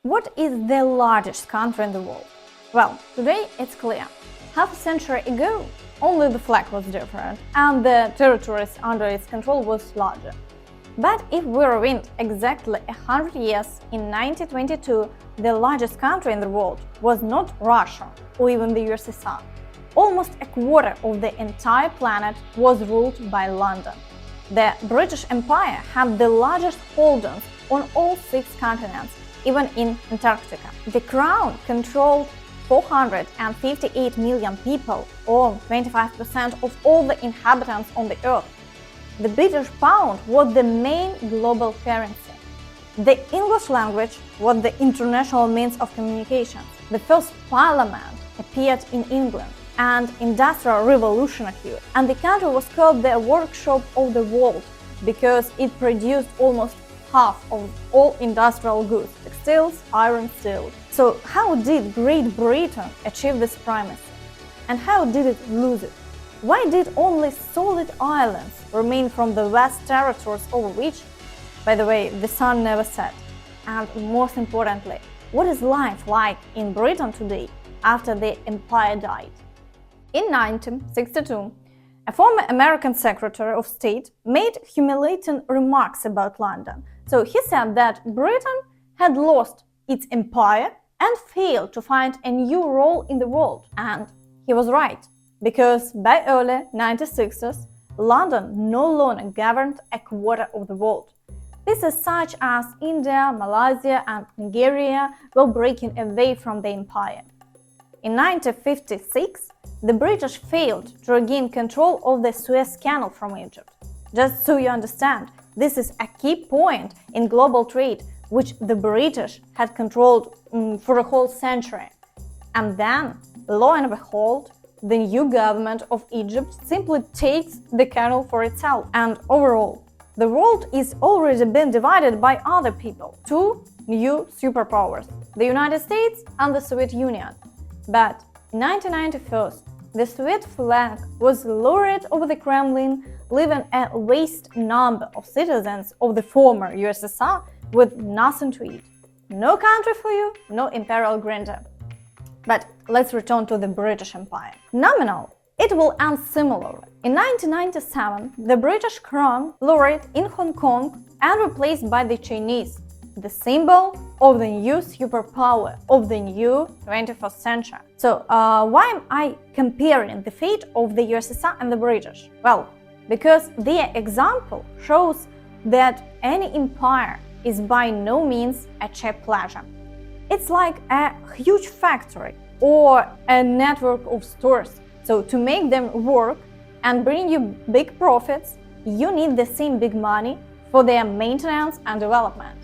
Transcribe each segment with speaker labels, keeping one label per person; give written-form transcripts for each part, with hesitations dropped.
Speaker 1: What is the largest country in the world? Well, today it's clear. Half a century ago, only the flag was different and the territories under its control was larger. But if we rewind exactly 100 years, in 1922, the largest country in the world was not Russia or even the USSR. Almost a quarter of the entire planet was ruled by London. The British Empire had the largest holdings on all 6 continents, even in Antarctica. The Crown controlled 458 million people, or 25% of all the inhabitants on the Earth. The British pound was the main global currency. The English language was the international means of communication. The first parliament appeared in England, and Industrial Revolution occurred. And the country was called the workshop of the world because it produced almost half of all industrial goods, textiles, iron, steel. So how did Great Britain achieve this primacy? And how did it lose it? Why did only solid islands remain from the vast territories over which, by the way, the sun never set? And most importantly, what is life like in Britain today after the empire died? In 1962, a former American Secretary of State made humiliating remarks about London. So he said that Britain had lost its empire and failed to find a new role in the world. And he was right, because by early 1960s, London no longer governed a quarter of the world. Pieces such as India, Malaysia and Nigeria were breaking away from the empire. In 1956, the British failed to regain control of the Suez Canal from Egypt. Just so you understand, this is a key point in global trade, which the British had controlled for a whole century. And then, lo and behold, the new government of Egypt simply takes the canal for itself. And overall, the world is already been divided by other people, 2 new superpowers, the United States and the Soviet Union. But in 1991, the Soviet flag was lowered over the Kremlin, leaving a vast number of citizens of the former USSR with nothing to eat. No country for you, no imperial grandeur. But let's return to the British Empire. Nominal, it will end similarly. In 1997, the British crown lowered in Hong Kong and replaced by the Chinese, the symbol of the new superpower of the new 21st century. So why am I comparing the fate of the USSR and the British? Well, because their example shows that any empire is by no means a cheap pleasure. It's like a huge factory or a network of stores. So to make them work and bring you big profits, you need the same big money for their maintenance and development.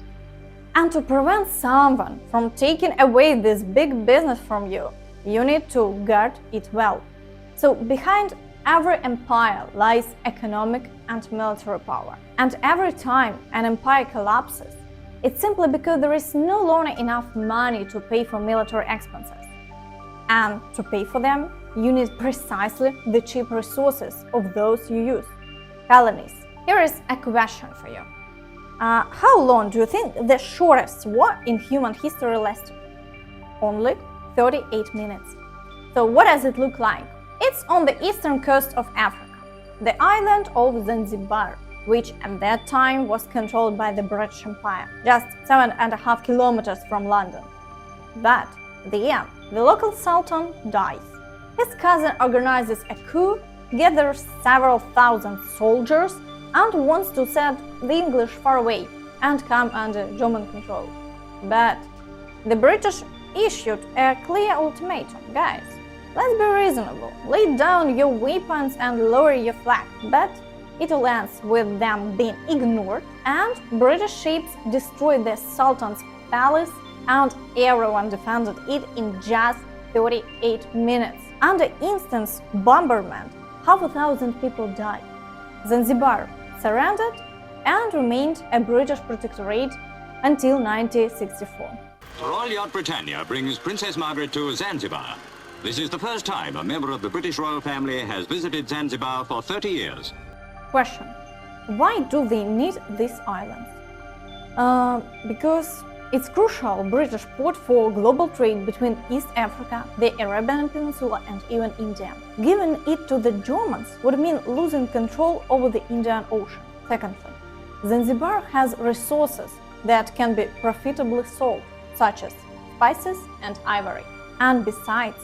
Speaker 1: And to prevent someone from taking away this big business from you, you need to guard it well. So behind every empire lies economic and military power. And every time an empire collapses, it's simply because there is no longer enough money to pay for military expenses. And to pay for them, you need precisely the cheap resources of those you use. Colonies, here is a question for you. How long do you think the shortest war in human history lasted? Only 38 minutes. So what does it look like? It's on the eastern coast of Africa, the island of Zanzibar, which at that time was controlled by the British Empire, just 7.5 kilometers from London. But there, the local sultan dies. His cousin organizes a coup, gathers several thousand soldiers, and wants to set the English far away and come under German control. But the British issued a clear ultimatum: guys, let's be reasonable, lay down your weapons and lower your flag. But it all ends with them being ignored, and British ships destroyed the Sultan's palace, and everyone defended it in just 38 minutes. Under instant bombardment, 500,000 people died. Zanzibar surrendered and remained a British protectorate until 1964.
Speaker 2: Royal Yacht Britannia brings Princess Margaret to Zanzibar. This is the first time a member of the British royal family has visited Zanzibar for 30 years.
Speaker 1: Question: why do they need these islands? Because It's crucial British port for global trade between East Africa, the Arabian Peninsula and even India. Giving it to the Germans would mean losing control over the Indian Ocean. Secondly, Zanzibar has resources that can be profitably sold, such as spices and ivory. And besides,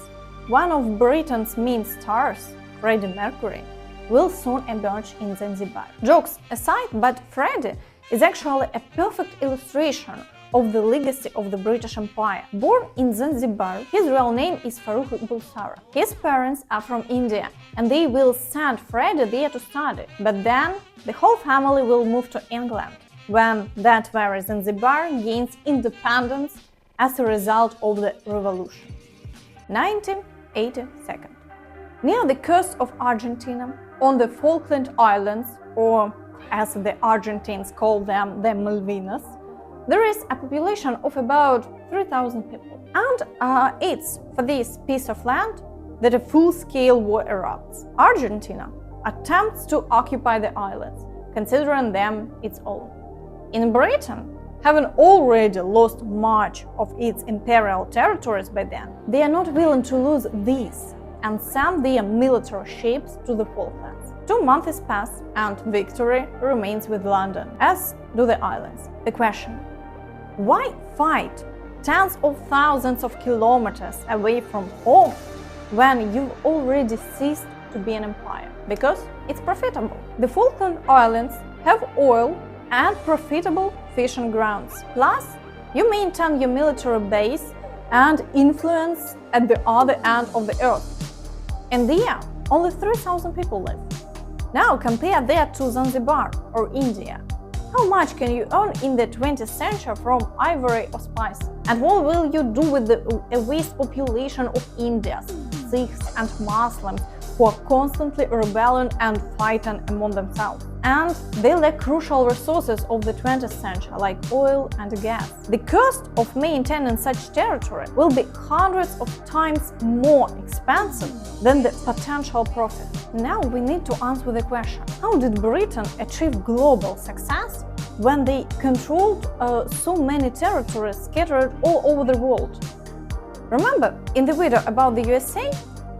Speaker 1: one of Britain's main stars, Freddie Mercury, will soon emerge in Zanzibar. Jokes aside, but Freddie is actually a perfect illustration of the legacy of the British Empire. Born in Zanzibar, his real name is Farooq Bulsara. His parents are from India and they will send Freddie there to study. But then the whole family will move to England when that very Zanzibar gains independence as a result of the revolution. 1982. Near the coast of Argentina, on the Falkland Islands, or as the Argentines call them, the Malvinas, there is a population of about 3,000 people. And it's for this piece of land that a full-scale war erupts. Argentina attempts to occupy the islands, considering them its own. In Britain, having already lost much of its imperial territories by then, they are not willing to lose these and send their military ships to the Falklands. 2 months pass and victory remains with London, as do the islands. The question: why fight tens of thousands of kilometers away from home when you've already ceased to be an empire? Because it's profitable. The Falkland Islands have oil and profitable fishing grounds. Plus, you maintain your military base and influence at the other end of the earth. And there, only 3,000 people live. Now compare that to Zanzibar or India. How much can you earn in the 20th century from ivory or spice? And what will you do with the vast population of Indians, Sikhs and Muslims who are constantly rebelling and fighting among themselves? And they lack crucial resources of the 20th century like oil and gas. The cost of maintaining such territory will be hundreds of times more expensive than the potential profit. Now we need to answer the question: how did Britain achieve global success when they controlled so many territories scattered all over the world? Remember, in the video about the USA,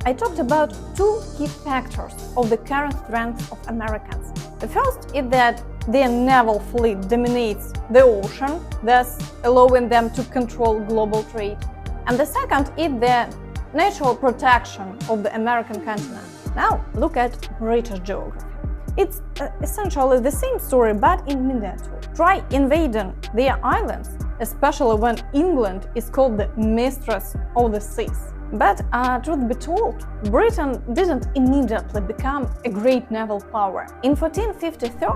Speaker 1: I talked about 2 key factors of the current strength of Americans. The first is that their naval fleet dominates the ocean, thus allowing them to control global trade. And the second is the natural protection of the American continent. Now look at British geography. It's essentially the same story but in miniature. Try invading their islands, especially when England is called the mistress of the seas. But truth be told, Britain didn't immediately become a great naval power. In 1453,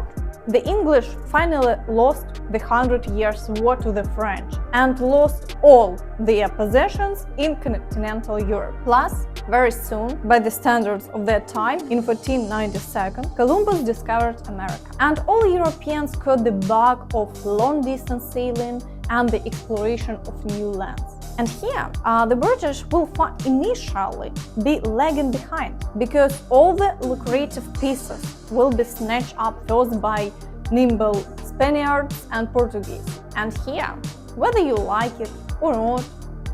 Speaker 1: the English finally lost the 100 Years' War to the French and lost all their possessions in continental Europe. Plus, very soon, by the standards of that time, in 1492, Columbus discovered America. And all Europeans caught the bug of long-distance sailing and the exploration of new lands. And here, the British will initially be lagging behind, because all the lucrative pieces will be snatched up first by nimble Spaniards and Portuguese. And here, whether you like it or not,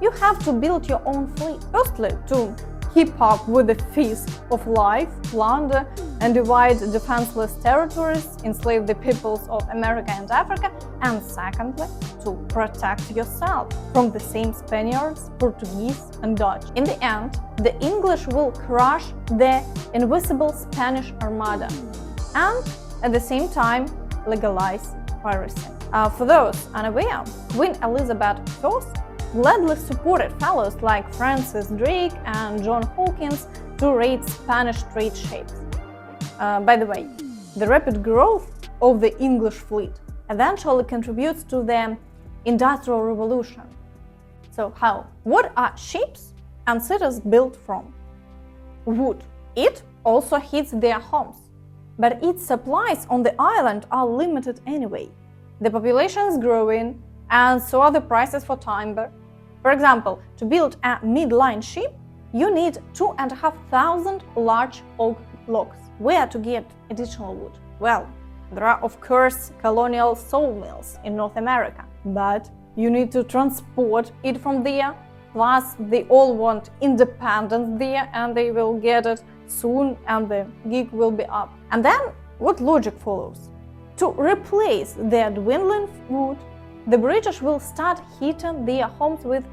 Speaker 1: you have to build your own fleet. Firstly, to keep up with the feast of life, plunder and divide defenseless territories, enslave the peoples of America and Africa, and secondly, to protect yourself from the same Spaniards, Portuguese and Dutch. In the end, the English will crush the invisible Spanish Armada and at the same time legalize piracy. For those unaware, Queen Elizabeth I gladly supported fellows like Francis Drake and John Hawkins to raid Spanish trade ships. By the way, the rapid growth of the English fleet eventually contributes to the Industrial Revolution. So how? What are ships and cities built from? Wood. It also heats their homes, but its supplies on the island are limited anyway. The population is growing, and so are the prices for timber. For example, to build a mid-line ship, you need 2,500 large oak logs. Where to get additional wood? Well, there are of course colonial sawmills in North America, but you need to transport it from there. Plus, they all want independence there, and they will get it soon, and the gig will be up. And then, what logic follows? To replace their dwindling food, the British will start heating their homes with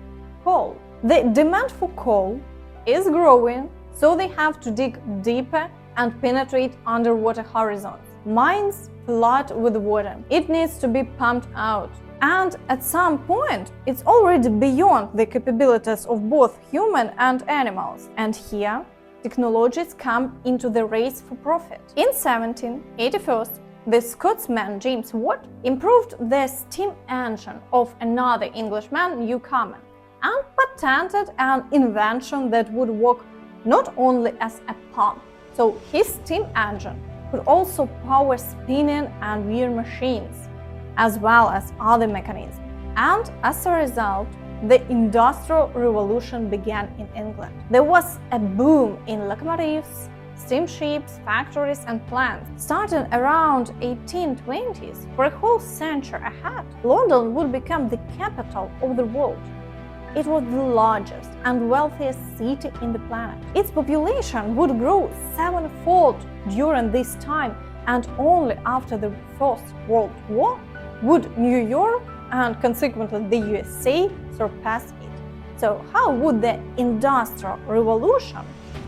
Speaker 1: coal. The demand for coal is growing, so they have to dig deeper and penetrate underwater horizons. Mines flood with water. It needs to be pumped out. And at some point, it's already beyond the capabilities of both human and animals. And here, technologies come into the race for profit. In 1781, the Scotsman James Watt improved the steam engine of another Englishman, Newcomen, and patented an invention that would work not only as a pump. So his steam engine could also power spinning and weaving machines, as well as other mechanisms. And as a result, the Industrial Revolution began in England. There was a boom in locomotives, steamships, factories and plants. Starting around 1820s, for a whole century ahead, London would become the capital of the world. It was the largest and wealthiest city in the planet. Its population would grow sevenfold during this time, and only after the First World War would New York and consequently the USA surpass it. So how would the Industrial Revolution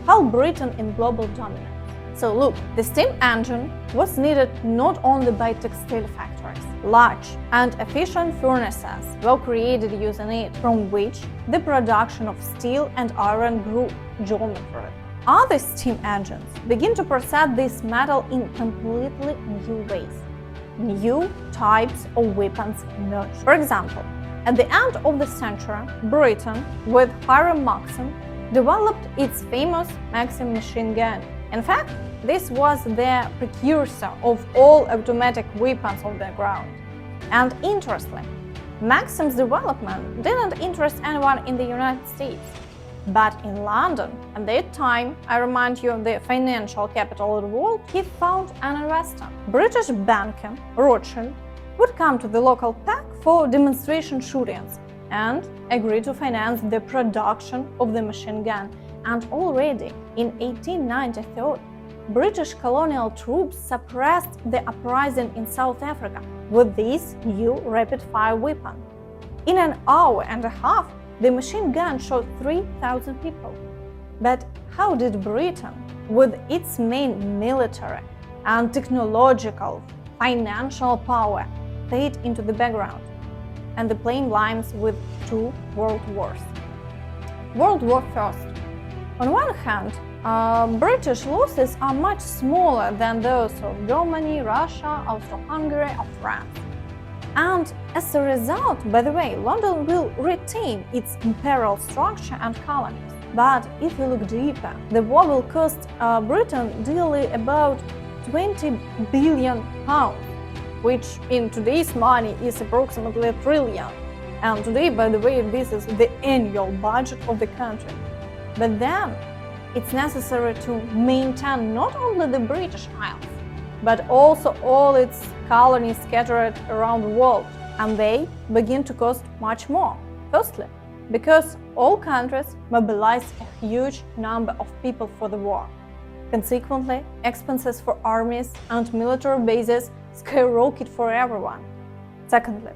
Speaker 1: help Britain in global dominance? So look, the steam engine was needed not only by textile factories. Large and efficient furnaces were created using it, from which the production of steel and iron grew geometrically. Other steam engines begin to process this metal in completely new ways. New types of weapons emerged. For example, at the end of the century, Britain, with Hiram Maxim, developed its famous Maxim machine gun. In fact, this was the precursor of all automatic weapons on the ground. And interestingly, Maxim's development didn't interest anyone in the United States. But in London, at that time, I remind you, the financial capital of the world, he found an investor. British banker Rothschild would come to the local park for demonstration shootings and agree to finance the production of the machine gun. And already in 1893, British colonial troops suppressed the uprising in South Africa with this new rapid-fire weapon. In an hour and a half, the machine gun shot 3,000 people. But how did Britain, with its main military and technological, financial power, fade into the background and the plain lines with two world wars? World War I. On one hand, British losses are much smaller than those of Germany, Russia, Austro-Hungary, or France. And as a result, by the way, London will retain its imperial structure and colonies. But if you look deeper, the war will cost Britain dearly about 20 billion pounds, which in today's money is approximately a trillion. And today, by the way, this is the annual budget of the country. But then, it's necessary to maintain not only the British Isles, but also all its colonies scattered around the world, and they begin to cost much more. Firstly, because all countries mobilize a huge number of people for the war. Consequently, expenses for armies and military bases skyrocket for everyone. Secondly,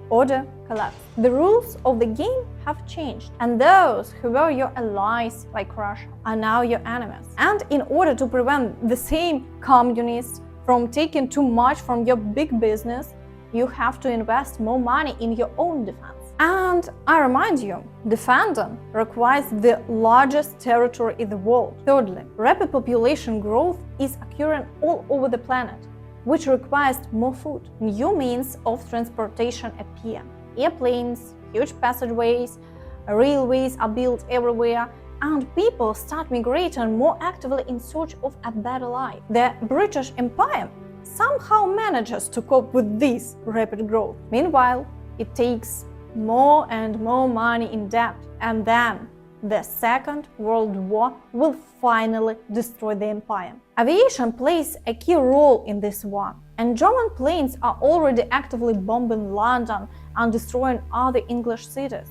Speaker 1: order collapsed. The rules of the game have changed, and those who were your allies, like Russia, are now your enemies. And in order to prevent the same communists from taking too much from your big business, you have to invest more money in your own defense. And I remind you, defending requires the largest territory in the world. Thirdly, rapid population growth is occurring all over the planet, which requires more food. New means of transportation appear. Airplanes, huge passageways, railways are built everywhere, and people start migrating more actively in search of a better life. The British Empire somehow manages to cope with this rapid growth. Meanwhile, it takes more and more money in debt, and then the Second World War will finally destroy the empire. Aviation plays a key role in this war, and German planes are already actively bombing London and destroying other English cities.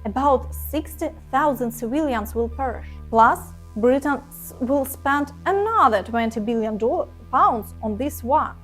Speaker 1: About 60,000 civilians will perish. Plus, Britain will spend another £20 billion on this war.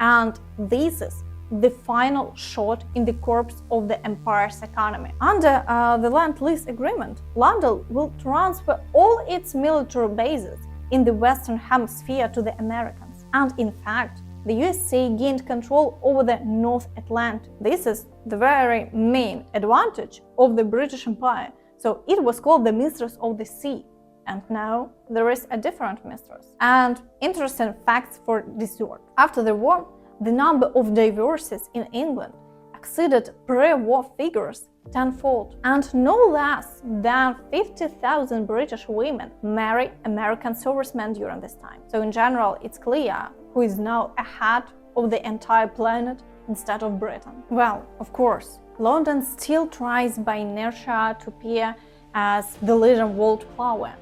Speaker 1: And this is the final shot in the corpse of the empire's economy. Under the Lend-lease agreement, London will transfer all its military bases in the Western Hemisphere to the Americans. And in fact, the USA gained control over the North Atlantic. This is the very main advantage of the British Empire. So it was called the Mistress of the Sea. And now there is a different mistress. And interesting facts for this sort. After the war, the number of divorces in England exceeded pre-war figures tenfold, and no less than 50,000 British women marry American servicemen during this time. So in general, it's clear who is now ahead of the entire planet instead of Britain. Well, of course, London still tries by inertia to appear as the leading world power.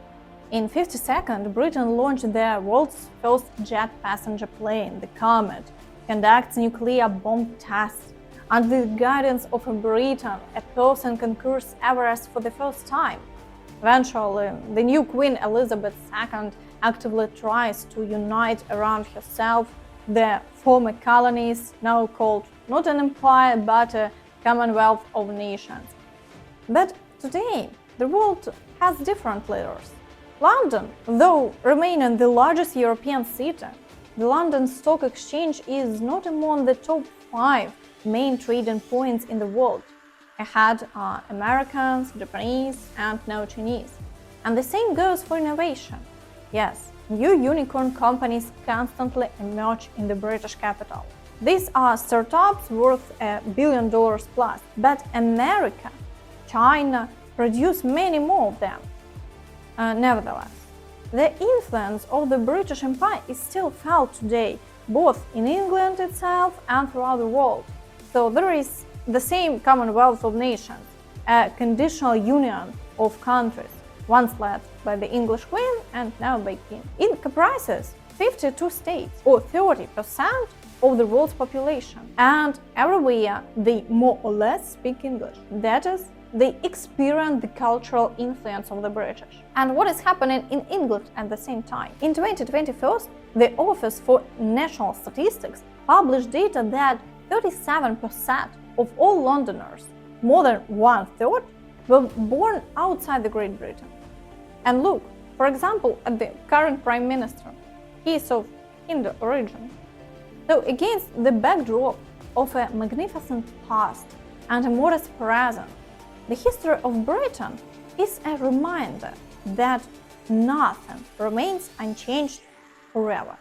Speaker 1: In 1952, Britain launched the world's first jet passenger plane, the Comet, conducts nuclear bomb tests. Under the guidance of Britain, a person conquers Everest for the first time. Eventually, the new Queen Elizabeth II actively tries to unite around herself the former colonies, now called not an empire but a Commonwealth of Nations. But today, the world has different leaders. London, though remaining the largest European city, the London Stock Exchange is not among the top 5 main trading points in the world. Ahead are Americans, Japanese, and now Chinese. And the same goes for innovation. Yes, new unicorn companies constantly emerge in the British capital. These are startups worth $1 billion plus, but America, China produce many more of them. Nevertheless, the influence of the British Empire is still felt today, both in England itself and throughout the world. So there is the same Commonwealth of Nations, a conditional union of countries, once led by the English Queen and now by King. It comprises 52 states, or 30% of the world's population, and everywhere they more or less speak English. That is, they experience the cultural influence of the British. And what is happening in England at the same time? In 2021, the Office for National Statistics published data that 37% of all Londoners, more than 1/3, were born outside the Great Britain. And look, for example, at the current Prime Minister. He is of Hindu origin. So against the backdrop of a magnificent past and a modest present, the history of Britain is a reminder that nothing remains unchanged forever.